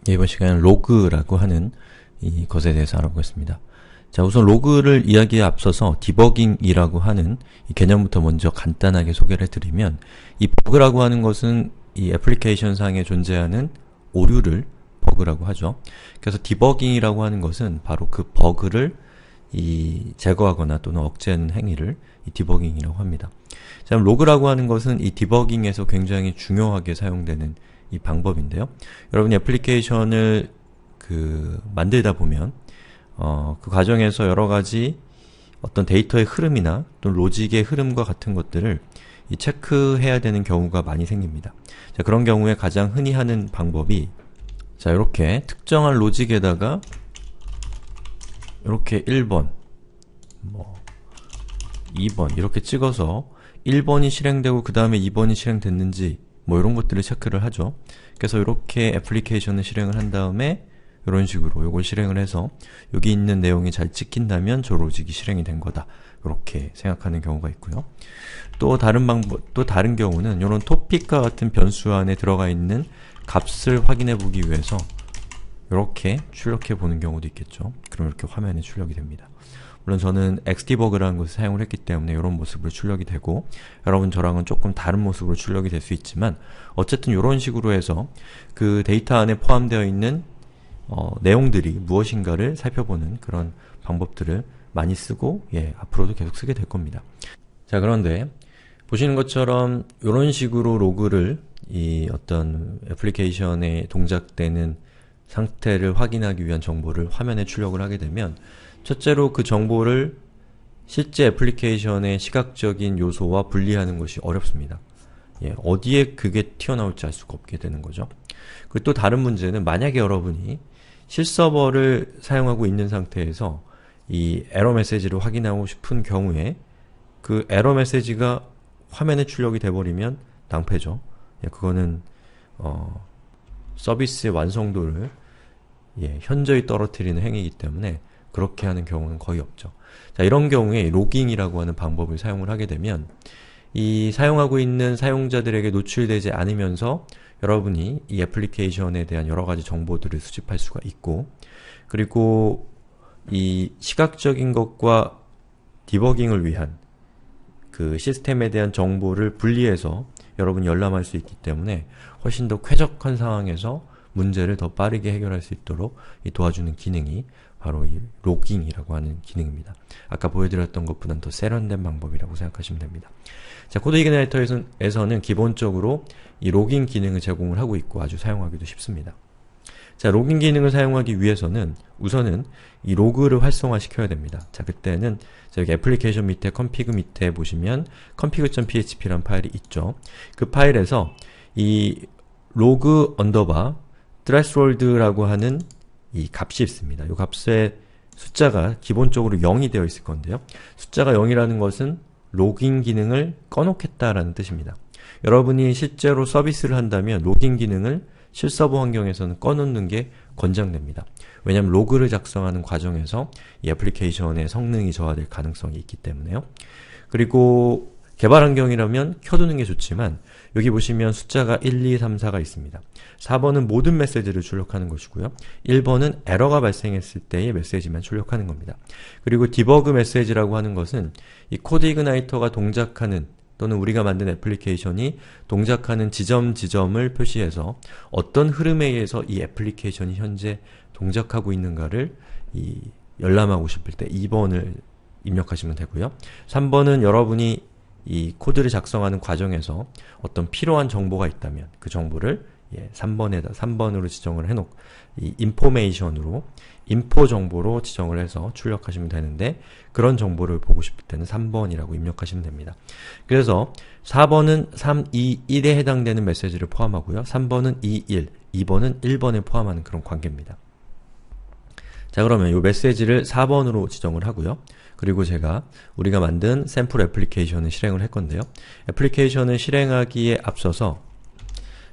이번 시간은 로그라고 하는 이 것에 대해서 알아보겠습니다. 자, 우선 로그를 이야기에 앞서서 디버깅이라고 하는 이 개념부터 먼저 간단하게 소개를 해드리면, 이 버그라고 하는 것은 이 애플리케이션 상에 존재하는 오류를 버그라고 하죠. 그래서 디버깅이라고 하는 것은 바로 그 버그를 제거하거나 또는 억제하는 행위를 이 디버깅이라고 합니다. 자, 로그라고 하는 것은 이 디버깅에서 굉장히 중요하게 사용되는 이 방법인데요. 여러분이 애플리케이션을 만들다 보면 그 과정에서 여러 가지 어떤 데이터의 흐름이나 또는 로직의 흐름과 같은 것들을 체크해야 되는 경우가 많이 생깁니다. 자, 그런 경우에 가장 흔히 하는 방법이, 자, 이렇게 특정한 로직에다가 이렇게 1번, 2번 이렇게 찍어서 1번이 실행되고 그 다음에 2번이 실행됐는지 이런 것들을 체크를 하죠. 그래서 이렇게 애플리케이션을 실행을 한 다음에 이런 식으로 이걸 실행을 해서 여기 있는 내용이 잘 찍힌다면 저 로직이 실행이 된 거다, 이렇게 생각하는 경우가 있고요. 또 다른 경우는 이런 토픽과 같은 변수 안에 들어가 있는 값을 확인해 보기 위해서 이렇게 출력해 보는 경우도 있겠죠. 그럼 이렇게 화면에 출력이 됩니다. 물론 저는 XDebug라는 것을 사용을 했기 때문에 이런 모습으로 출력이 되고, 여러분 저랑은 조금 다른 모습으로 출력이 될 수 있지만, 어쨌든 이런 식으로 해서 그 데이터 안에 포함되어 있는 내용들이 무엇인가를 살펴보는 그런 방법들을 많이 쓰고, 앞으로도 계속 쓰게 될 겁니다. 자, 그런데 보시는 것처럼 이런 식으로 로그를 이 어떤 애플리케이션에 동작되는 상태를 확인하기 위한 정보를 화면에 출력을 하게 되면, 첫째로 그 정보를 실제 애플리케이션의 시각적인 요소와 분리하는 것이 어렵습니다. 어디에 그게 튀어나올지 알 수가 없게 되는 거죠. 그리고 또 다른 문제는, 만약에 여러분이 실서버를 사용하고 있는 상태에서 이 에러 메시지를 확인하고 싶은 경우에 그 에러 메시지가 화면에 출력이 돼버리면 낭패죠. 그거는 서비스의 완성도를 현저히 떨어뜨리는 행위이기 때문에 그렇게 하는 경우는 거의 없죠. 자, 이런 경우에 로깅이라고 하는 방법을 사용을 하게 되면, 이 사용하고 있는 사용자들에게 노출되지 않으면서 여러분이 이 애플리케이션에 대한 여러 가지 정보들을 수집할 수가 있고, 그리고 이 시각적인 것과 디버깅을 위한 그 시스템에 대한 정보를 분리해서 여러분이 열람할 수 있기 때문에 훨씬 더 쾌적한 상황에서 문제를 더 빠르게 해결할 수 있도록 도와주는 기능이 바로 이 로깅이라고 하는 기능입니다. 아까 보여드렸던 것보다는 더 세련된 방법이라고 생각하시면 됩니다. 자, 코드이그나이터에서는 기본적으로 이 로깅 기능을 제공을 하고 있고 아주 사용하기도 쉽습니다. 자, 로깅 기능을 사용하기 위해서는 우선은 이 로그를 활성화 시켜야 됩니다. 자, 그때는 여기 애플리케이션 밑에 config 밑에 보시면 config.php라는 파일이 있죠. 그 파일에서 이 로그 언더바 threshold라고 하는 이 값이 있습니다. 이 값의 숫자가 기본적으로 0이 되어 있을 건데요. 숫자가 0이라는 것은 로깅 기능을 꺼놓겠다라는 뜻입니다. 여러분이 실제로 서비스를 한다면 로깅 기능을 실서버 환경에서는 꺼놓는 게 권장됩니다. 왜냐하면 로그를 작성하는 과정에서 이 애플리케이션의 성능이 저하될 가능성이 있기 때문에요. 그리고 개발 환경이라면 켜두는 게 좋지만, 여기 보시면 숫자가 1, 2, 3, 4가 있습니다. 4번은 모든 메시지를 출력하는 것이고요. 1번은 에러가 발생했을 때의 메시지만 출력하는 겁니다. 그리고 디버그 메시지라고 하는 것은 이 코드이그나이터가 동작하는, 또는 우리가 만든 애플리케이션이 동작하는 지점을 표시해서 어떤 흐름에 의해서 이 애플리케이션이 현재 동작하고 있는가를 열람하고 싶을 때 2번을 입력하시면 되고요. 3번은 여러분이 이 코드를 작성하는 과정에서 어떤 필요한 정보가 있다면 그 정보를 3번으로 지정을 해놓고 이 인포메이션으로 인포 정보로 지정을 해서 출력하시면 되는데, 그런 정보를 보고 싶을 때는 3번이라고 입력하시면 됩니다. 그래서 4번은 3, 2, 1에 해당되는 메시지를 포함하고요. 3번은 2, 1, 2번은 1번에 포함하는 그런 관계입니다. 자, 그러면 이 메시지를 4번으로 지정을 하고요. 그리고 우리가 만든 샘플 애플리케이션을 실행을 할 건데요. 애플리케이션을 실행하기에 앞서서,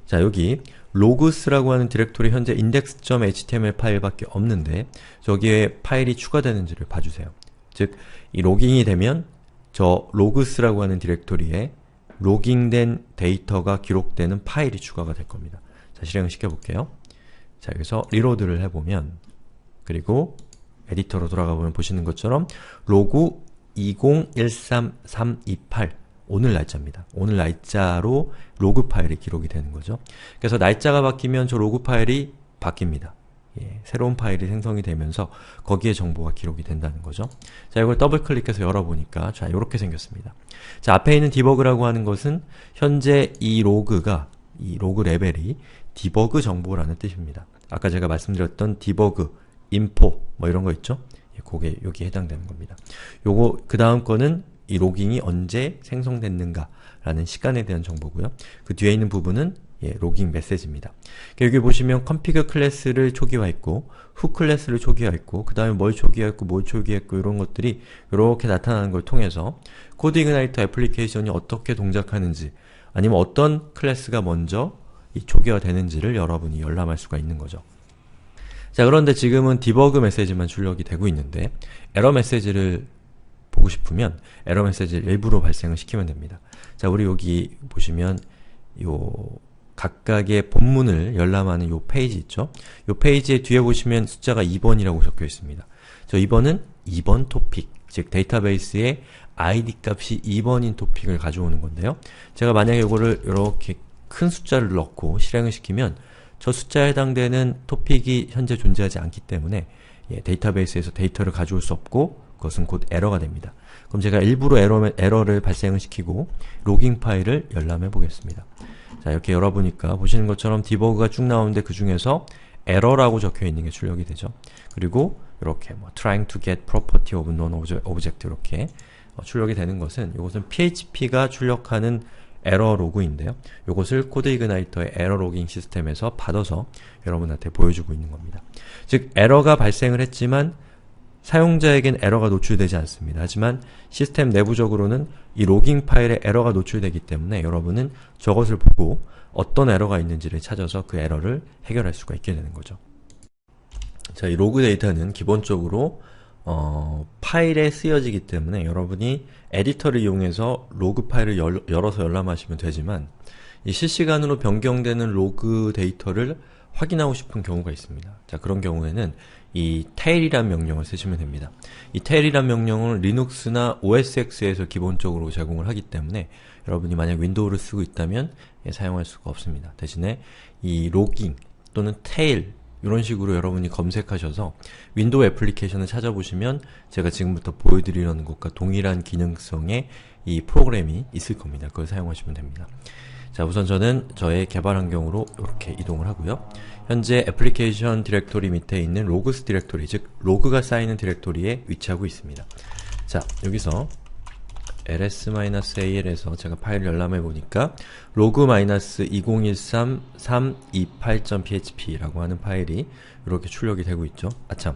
자, 여기 로그스라고 하는 디렉토리 현재 index.html 파일밖에 없는데 저기에 파일이 추가되는지를 봐주세요. 즉, 이 로깅이 되면 저 로그스라고 하는 디렉토리에 로깅된 데이터가 기록되는 파일이 추가가 될 겁니다. 자, 실행을 시켜볼게요. 자, 여기서 리로드를 해보면, 그리고 에디터로 돌아가 보면 보시는 것처럼 로그 2013328 오늘 날짜입니다. 오늘 날짜로 로그 파일이 기록이 되는 거죠. 그래서 날짜가 바뀌면 저 로그 파일이 바뀝니다. 예, 새로운 파일이 생성이 되면서 거기에 정보가 기록이 된다는 거죠. 자, 이걸 더블 클릭해서 열어보니까 자, 이렇게 생겼습니다. 자, 앞에 있는 디버그라고 하는 것은 현재 이 로그 레벨이 디버그 정보라는 뜻입니다. 아까 제가 말씀드렸던 디버그, 인포 뭐 이런 거 있죠? 예, 그게 여기에 해당되는 겁니다. 요거 그 다음 거는 이 로깅이 언제 생성됐는가 라는 시간에 대한 정보고요. 그 뒤에 있는 부분은 예, 로깅 메시지입니다. 여기 보시면 config 클래스를 초기화했고 후 클래스를 초기화했고 그 다음에 뭘 초기화했고 뭘 초기화했고 이런 것들이 이렇게 나타나는 걸 통해서 코드 이그나이터 애플리케이션이 어떻게 동작하는지 아니면 어떤 클래스가 먼저 이 초기화되는지를 여러분이 열람할 수가 있는 거죠. 자, 그런데 지금은 디버그 메시지만 출력이 되고 있는데 에러 메시지를 보고 싶으면 에러 메시지를 일부러 발생을 시키면 됩니다. 자, 우리 여기 보시면 요 각각의 본문을 열람하는 요 페이지 있죠? 요 페이지의 뒤에 보시면 숫자가 2번이라고 적혀 있습니다. 저 2번은 2번 토픽, 즉 데이터베이스에 id 값이 2번인 토픽을 가져오는 건데요. 제가 만약에 이거를 이렇게 큰 숫자를 넣고 실행을 시키면 저 숫자에 해당되는 토픽이 현재 존재하지 않기 때문에 예, 데이터베이스에서 데이터를 가져올 수 없고 그것은 곧 에러가 됩니다. 그럼 제가 일부러 에러를 발생을 시키고 로깅 파일을 열람해 보겠습니다. 자, 이렇게 열어보니까 보시는 것처럼 디버그가 쭉 나오는데 그 중에서 에러라고 적혀 있는 게 출력이 되죠. 그리고 이렇게 뭐 trying to get property of non-object 이렇게 출력이 되는 것은 이것은 PHP가 출력하는 에러 로그인데요. 이것을 코드 이그나이터의 에러 로깅 시스템에서 받아서 여러분한테 보여주고 있는 겁니다. 즉 에러가 발생을 했지만 사용자에겐 에러가 노출되지 않습니다. 하지만 시스템 내부적으로는 이 로깅 파일에 에러가 노출되기 때문에 여러분은 저것을 보고 어떤 에러가 있는지를 찾아서 그 에러를 해결할 수가 있게 되는 거죠. 자, 이 로그 데이터는 기본적으로 파일에 쓰여지기 때문에 여러분이 에디터를 이용해서 로그 파일을 열어서 열람하시면 되지만 이 실시간으로 변경되는 로그 데이터를 확인하고 싶은 경우가 있습니다. 자, 그런 경우에는 이 tail이란 명령을 쓰시면 됩니다. 이 tail이란 명령은 리눅스나 OSX에서 기본적으로 제공을 하기 때문에 여러분이 만약 윈도우를 쓰고 있다면 사용할 수가 없습니다. 대신에 이 로깅 또는 tail 이런 식으로 여러분이 검색하셔서 윈도우 애플리케이션을 찾아보시면 제가 지금부터 보여드리려는 것과 동일한 기능성의 이 프로그램이 있을 겁니다. 그걸 사용하시면 됩니다. 자, 우선 저는 저의 개발 환경으로 이렇게 이동을 하고요. 현재 애플리케이션 디렉토리 밑에 있는 로그스 디렉토리, 즉 로그가 쌓이는 디렉토리에 위치하고 있습니다. 자, 여기서 ls-al에서 제가 파일을 열람해 보니까 log-2013-328.php라고 하는 파일이 이렇게 출력이 되고 있죠. 아참,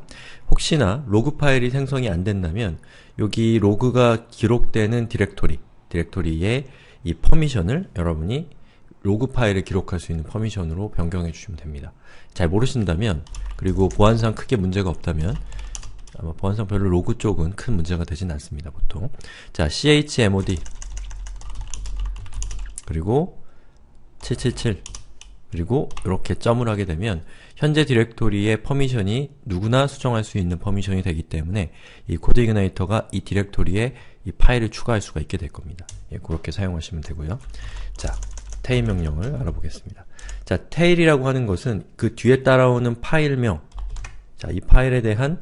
혹시나 로그 파일이 생성이 안 된다면 여기 로그가 기록되는 디렉토리의 이 퍼미션을 여러분이 로그 파일을 기록할 수 있는 퍼미션으로 변경해 주시면 됩니다. 잘 모르신다면, 그리고 보안상 크게 문제가 없다면 아마 보안상 별로 로그 쪽은 큰 문제가 되진 않습니다, 보통. 자, chmod 그리고 777 그리고 이렇게 점을 하게 되면 현재 디렉토리의 퍼미션이 누구나 수정할 수 있는 퍼미션이 되기 때문에 이 코드 이그나이터가 이 디렉토리에 이 파일을 추가할 수가 있게 될 겁니다. 예, 그렇게 사용하시면 되고요. 자, tail 명령을 알아보겠습니다. 자, tail이라고 하는 것은 그 뒤에 따라오는 파일명, 자, 이 파일에 대한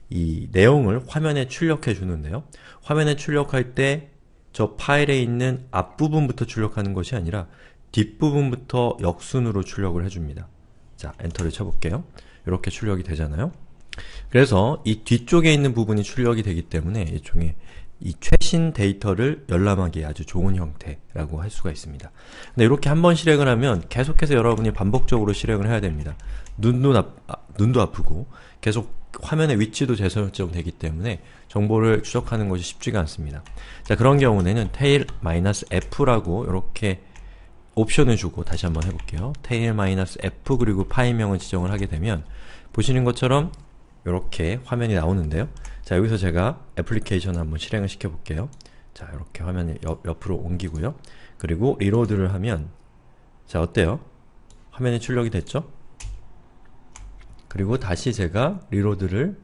이 내용을 화면에 출력해 주는데요. 화면에 출력할 때 저 파일에 있는 앞부분부터 출력하는 것이 아니라 뒷부분부터 역순으로 출력을 해줍니다. 자, 엔터를 쳐볼게요. 이렇게 출력이 되잖아요. 그래서 이 뒤쪽에 있는 부분이 출력이 되기 때문에 일종의 이 최신 데이터를 열람하기에 아주 좋은 형태라고 할 수가 있습니다. 근데 이렇게 한번 실행을 하면 계속해서 여러분이 반복적으로 실행을 해야 됩니다. 눈도 아프고 계속 화면의 위치도 재설정되기 때문에 정보를 추적하는 것이 쉽지가 않습니다. 자, 그런 경우에는 tail-f라고 이렇게 옵션을 주고 다시 한번 해볼게요. tail-f 그리고 파일명을 지정을 하게 되면 보시는 것처럼 이렇게 화면이 나오는데요. 자, 여기서 제가 애플리케이션을 한번 실행을 시켜볼게요. 자, 이렇게 화면을 옆으로 옮기고요. 그리고 리로드를 하면 자, 어때요? 화면이 출력이 됐죠? 그리고 다시 제가 리로드를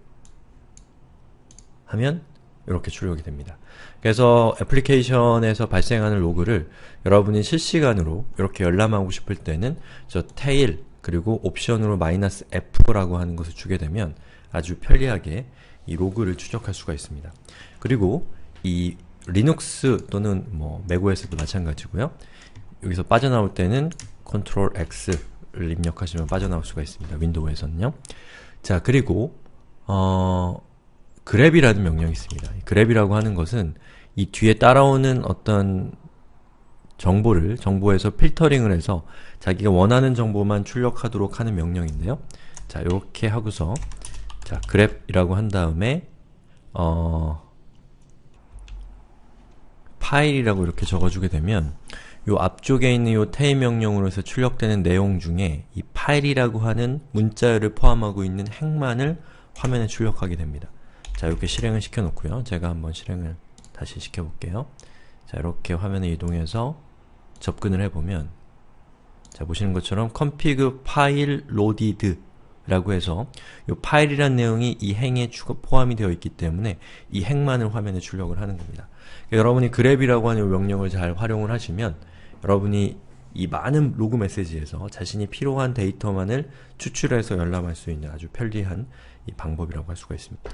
하면 이렇게 출력이 됩니다. 그래서 애플리케이션에서 발생하는 로그를 여러분이 실시간으로 이렇게 열람하고 싶을 때는 저 테일 그리고 옵션으로 -F라고 하는 것을 주게 되면 아주 편리하게 이 로그를 추적할 수가 있습니다. 그리고 이 리눅스 또는 뭐 맥OS도 마찬가지고요. 여기서 빠져나올 때는 Ctrl X를 입력하시면 빠져나올 수가 있습니다. 윈도우에서는요. 자, 그리고 그랩이라는 명령이 있습니다. 그랩이라고 하는 것은 이 뒤에 따라오는 어떤 정보에서 필터링을 해서 자기가 원하는 정보만 출력하도록 하는 명령인데요. 자, 이렇게 하고서 자, grep이라고 한 다음에 파일이라고 이렇게 적어주게 되면 요 앞쪽에 있는 요 테일 명령으로 해서 출력되는 내용 중에 이 파일이라고 하는 문자열을 포함하고 있는 행만을 화면에 출력하게 됩니다. 자, 이렇게 실행을 시켜 놓고요. 제가 한번 실행을 다시 시켜 볼게요. 자, 이렇게 화면에 이동해서 접근을 해보면 자, 보시는 것처럼 config file loaded 라고 해서 이 파일이란 내용이 이 행에 포함이 되어 있기 때문에 이 행만을 화면에 출력을 하는 겁니다. 그러니까 여러분이 grep이라고 하는 이 명령을 잘 활용을 하시면 여러분이 이 많은 로그 메시지에서 자신이 필요한 데이터만을 추출해서 열람할 수 있는 아주 편리한 이 방법이라고 할 수가 있습니다.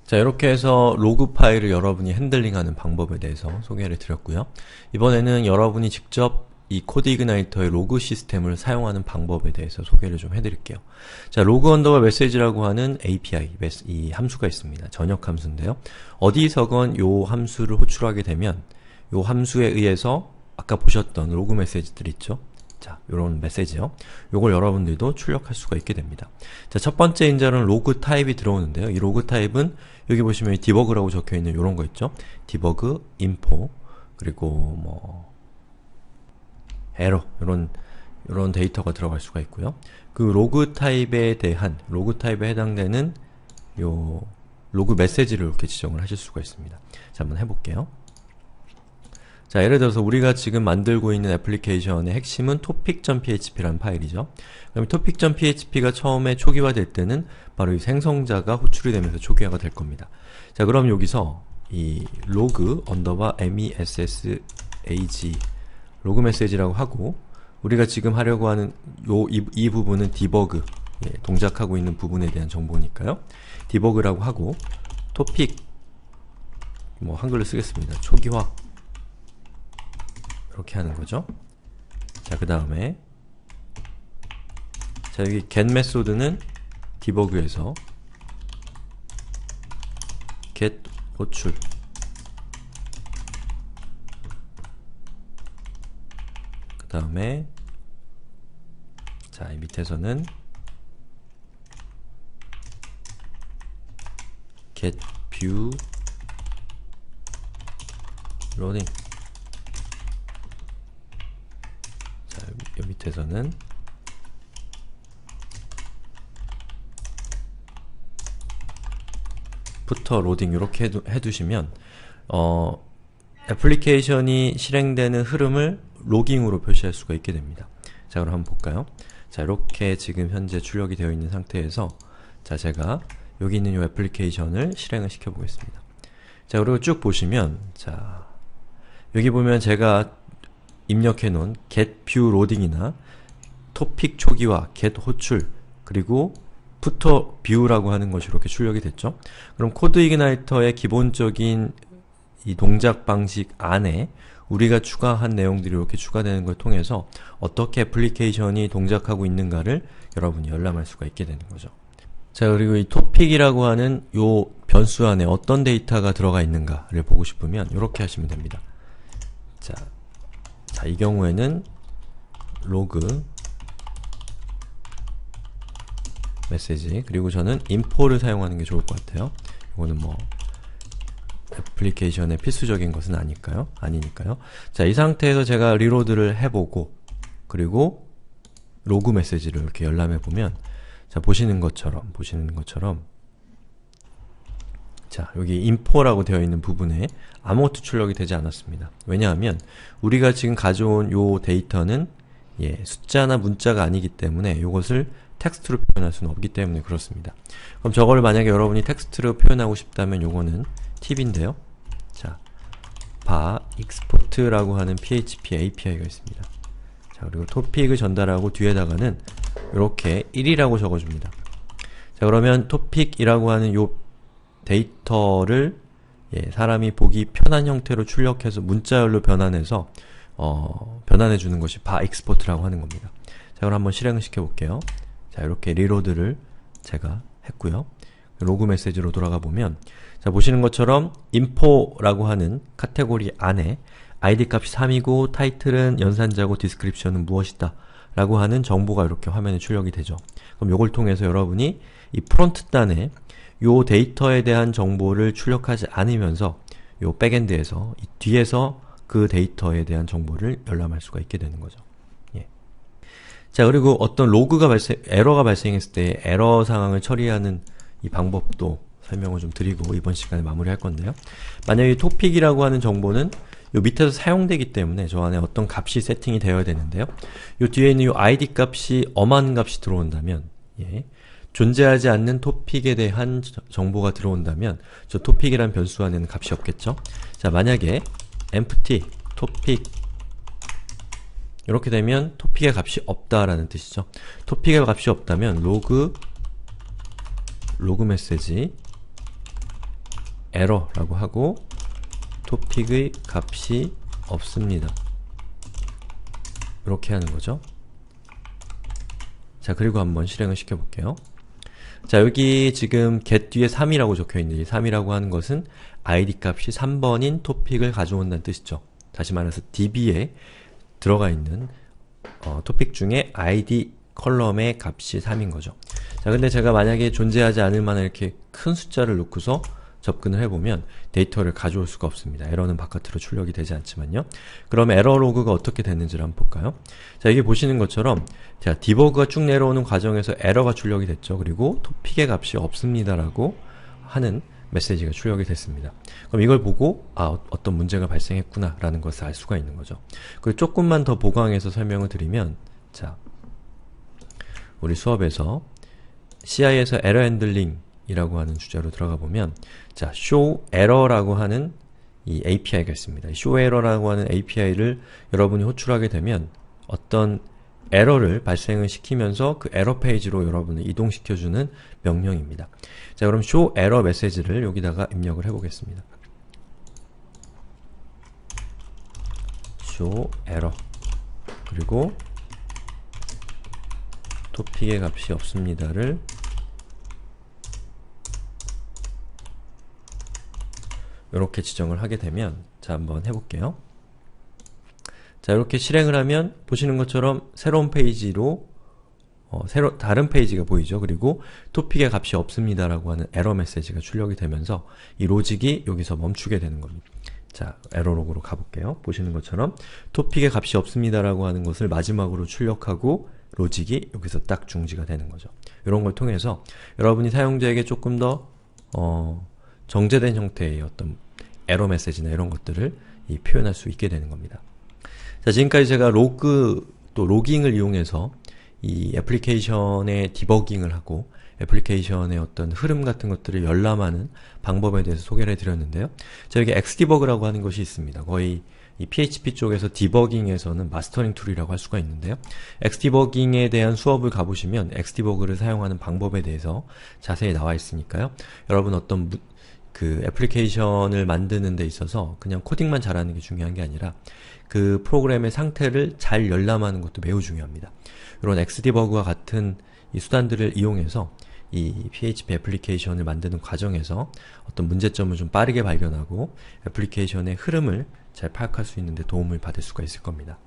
자, 이렇게 해서 로그 파일을 여러분이 핸들링하는 방법에 대해서 소개를 드렸고요. 이번에는 여러분이 직접 이 코드 이그나이터의 로그 시스템을 사용하는 방법에 대해서 소개를 좀 해드릴게요. 자, 로그 언더바 메시지라고 하는 API, 이 함수가 있습니다. 전역 함수인데요. 어디서건 요 함수를 호출하게 되면 요 함수에 의해서 아까 보셨던 로그 메시지들 있죠? 자, 요런 메시지요. 요걸 여러분들도 출력할 수가 있게 됩니다. 자, 첫 번째 인자는 로그 타입이 들어오는데요. 이 로그 타입은 여기 보시면 디버그라고 적혀있는 요런 거 있죠? 디버그, 인포, 그리고 뭐 에러, 요런 데이터가 들어갈 수가 있고요. 그 로그 타입에 해당되는 요 로그 메시지를 이렇게 지정을 하실 수가 있습니다. 자, 한번 해볼게요. 자, 예를 들어서 우리가 지금 만들고 있는 애플리케이션의 핵심은 topic.php라는 파일이죠. 그럼 topic.php가 처음에 초기화될 때는 바로 이 생성자가 호출이 되면서 초기화가 될 겁니다. 자, 그럼 여기서 이 log message 로그 메시지라고 하고 우리가 지금 하려고 하는 이 부분은 디버그, 동작하고 있는 부분에 대한 정보니까요. 디버그라고 하고 토픽, 뭐 한글로 쓰겠습니다. 초기화 이렇게 하는 거죠. 자, 그 다음에 자, 여기 get 메소드는 디버그에서 get 호출, 그 다음에 자, 이 밑에서는 get view loading, 자, 이 밑에서는 부터 로딩 이렇게 해두시면 애플리케이션이 실행되는 흐름을 로깅으로 표시할 수가 있게 됩니다. 자, 그럼 한번 볼까요? 자, 이렇게 지금 현재 출력이 되어 있는 상태에서 자, 제가 여기 있는 이 애플리케이션을 실행을 시켜 보겠습니다. 자, 그리고 쭉 보시면 자, 여기 보면 제가 입력해 놓은 get view loading이나 토픽 초기화, get 호출, 그리고 부터 view라고 하는 것이 이렇게 출력이 됐죠. 그럼 코드 이그나이터의 기본적인 이 동작 방식 안에 우리가 추가한 내용들이 이렇게 추가되는 걸 통해서 어떻게 애플리케이션이 동작하고 있는가를 여러분이 열람할 수가 있게 되는 거죠. 자, 그리고 이 토픽이라고 하는 요 변수 안에 어떤 데이터가 들어가 있는가를 보고 싶으면 이렇게 하시면 됩니다. 자, 이 경우에는 로그 메시지, 그리고 저는 info를 사용하는 게 좋을 것 같아요. 이거는 뭐 애플리케이션의 필수적인 것은 아니니까요. 자, 이 상태에서 제가 리로드를 해보고 그리고 로그 메시지를 이렇게 열람해 보면 자, 보시는 것처럼 자, 여기 info라고 되어 있는 부분에 아무것도 출력이 되지 않았습니다. 왜냐하면 우리가 지금 가져온 요 데이터는 숫자나 문자가 아니기 때문에 이것을 텍스트로 표현할 수는 없기 때문에 그렇습니다. 그럼 저걸 만약에 여러분이 텍스트로 표현하고 싶다면 요거는 팁인데요. 자, 바 export라고 하는 PHP API가 있습니다. 자, 그리고 토픽을 전달하고 뒤에다가는 이렇게 1이라고 적어줍니다. 자, 그러면 topic이라고 하는 요 데이터를 사람이 보기 편한 형태로 출력해서 문자열로 변환해서 변환해주는 것이 바 export라고 하는 겁니다. 자, 그럼 한번 실행을 시켜볼게요. 자, 이렇게 리로드를 제가 했고요. 로그 메시지로 돌아가 보면, 자, 보시는 것처럼 info라고 하는 카테고리 안에 id 값이 3이고 타이틀은 연산자고 디스크립션은 무엇이다 라고 하는 정보가 이렇게 화면에 출력이 되죠. 그럼 요걸 통해서 여러분이 이 프론트 단에 요 데이터에 대한 정보를 출력하지 않으면서 요 백엔드에서 이 뒤에서 그 데이터에 대한 정보를 열람할 수가 있게 되는 거죠. 예. 자, 그리고 어떤 에러가 발생했을 때 에러 상황을 처리하는 이 방법도 설명을 좀 드리고 이번 시간에 마무리할 건데요. 만약에 이 topic이라고 하는 정보는 요 밑에서 사용되기 때문에 저 안에 어떤 값이 세팅이 되어야 되는데요. 요 뒤에 있는 요 id 값이 엄한 값이 들어온다면, 존재하지 않는 topic에 대한 정보가 들어온다면 저 topic이란 변수 안에는 값이 없겠죠. 자, 만약에 empty topic 이렇게 되면 topic의 값이 없다라는 뜻이죠. topic의 값이 없다면 로그 메시지 에러라고 하고 topic의 값이 없습니다. 이렇게 하는 거죠. 자, 그리고 한번 실행을 시켜볼게요. 자, 여기 지금 get 뒤에 3이라고 적혀있는 이 3이라고 하는 것은 id 값이 3번인 topic을 가져온다는 뜻이죠. 다시 말해서 db에 들어가 있는 토픽 중에 id 컬럼의 값이 3인 거죠. 자, 근데 제가 만약에 존재하지 않을 만한 이렇게 큰 숫자를 놓고서 접근을 해보면 데이터를 가져올 수가 없습니다. 에러는 바깥으로 출력이 되지 않지만요. 그럼 에러 로그가 어떻게 됐는지를 한번 볼까요? 자, 이게 보시는 것처럼 자, 디버그가 쭉 내려오는 과정에서 에러가 출력이 됐죠. 그리고 토픽의 값이 없습니다라고 하는 메시지가 출력이 됐습니다. 그럼 이걸 보고 어떤 문제가 발생했구나 라는 것을 알 수가 있는 거죠. 그리고 조금만 더 보강해서 설명을 드리면, 자, 우리 수업에서 CI에서 에러 핸들링 이라고 하는 주제로 들어가 보면, 자, show error라고 하는 이 API가 있습니다. show error라고 하는 API를 여러분이 호출하게 되면 어떤 에러를 발생을 시키면서 그 에러 페이지로 여러분을 이동시켜주는 명령입니다. 자, 그럼 show error 메시지를 여기다가 입력을 해보겠습니다. show error 그리고 topic의 값이 없습니다를 이렇게 지정을 하게 되면, 자, 한번 해볼게요. 자, 이렇게 실행을 하면 보시는 것처럼 새로운 페이지로 다른 페이지가 보이죠. 그리고 topic의 값이 없습니다라고 하는 에러 메시지가 출력이 되면서 이 로직이 여기서 멈추게 되는 겁니다. 자, 에러 로그로 가볼게요. 보시는 것처럼 topic의 값이 없습니다라고 하는 것을 마지막으로 출력하고 로직이 여기서 딱 중지가 되는 거죠. 이런 걸 통해서 여러분이 사용자에게 조금 더 정제된 형태의 어떤 에러 메시지나 이런 것들을 표현할 수 있게 되는 겁니다. 자, 지금까지 제가 또 로깅을 이용해서 이 애플리케이션의 디버깅을 하고 애플리케이션의 어떤 흐름 같은 것들을 열람하는 방법에 대해서 소개를 해드렸는데요. 자, 여기 X디버그라고 하는 것이 있습니다. 거의 이 PHP 쪽에서 디버깅에서는 마스터링 툴이라고 할 수가 있는데요. X디버깅에 대한 수업을 가보시면 X디버그를 사용하는 방법에 대해서 자세히 나와 있으니까요. 여러분 어떤 그 애플리케이션을 만드는 데 있어서 그냥 코딩만 잘하는 게 중요한 게 아니라 그 프로그램의 상태를 잘 열람하는 것도 매우 중요합니다. 이런 X디버그와 같은 이 수단들을 이용해서 이 PHP 애플리케이션을 만드는 과정에서 어떤 문제점을 좀 빠르게 발견하고 애플리케이션의 흐름을 잘 파악할 수 있는 데 도움을 받을 수가 있을 겁니다.